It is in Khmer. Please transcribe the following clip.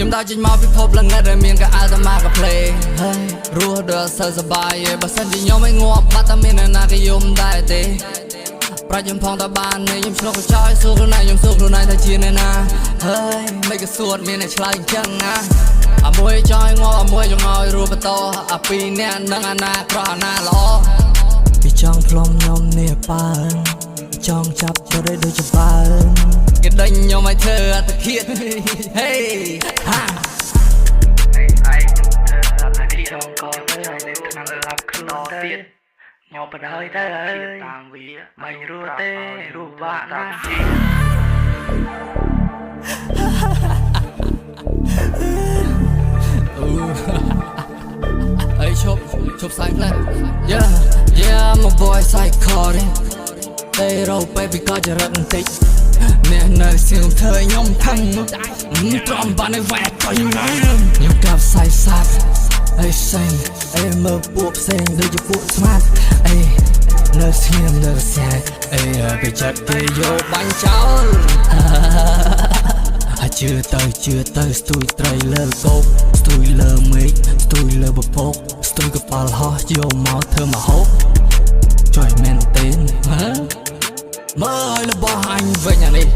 ខ្ញុំដើរចេញមកពិភពល្ងិតដែលមានកាអាត្មាកាភ្លេងហើយរស់ដល់សើសប្បាយបើសិនជាខ្ញុំមិនងាប់បាត់តែមានអ្នកណាគេយំដែរទេប្រាច់ខ្ញុំផងតបាននេះខ្ញុំឆ្លុះកញ្ចក់សួរខ្លួនឯងខ្ញុំសួរខ្លួនឯងថាជាអ្នកណាហើយមិនក៏សួរមានអ្នកឆ្លើយអញ្ចឹងណាអាមួយចង់ងាប់អាមួយចង់ឲ្យរស់បន្តអាពីរអ្នកនឹងអាណាក្រអាណាល្អពីចង់ផ្លុំខ្ញុំនេះប៉ើចង់ចាប់ទៅដូចជាប៉ើគេដេញខ្ញុំឲ្យធ្វើអត្តឃាតហេហាឯងធ្វើអត្តឃាតក៏ទៅឲ្យនៅក្នុងឡាប់ខ្លួនទៀតញ៉ោបដល់ទៅតាមវាមិនរស់ទេរស់បាក់ណាអីឈប់សាយផ្លែ Yeah my boy psychotic តែរោពេលពីក៏ចរិតបន្តិចអ្នកនៅសៀងធ្វើខ្ញុំថឹងត្រង់បានឲ្យវ៉ែទៅខ្ញុំកាប់សាយសាត់អីផ្សេងអីមើលពួកផ្សេងដូចជាពួកស្មាតអីនៅស្ងៀមនៅស្ងាត់អីគេចាត់គេយកបាញ់ចោលជឿទៅស្ទួយត្រីលើកោកស្ទួយលើមេឃស្ទួយលើបពកស្ទួយកប៉ាល់ហោះយកមកធ្វើមកហូបជួយមែនទេមើលឲ្យរបស់អញវិញអានេះ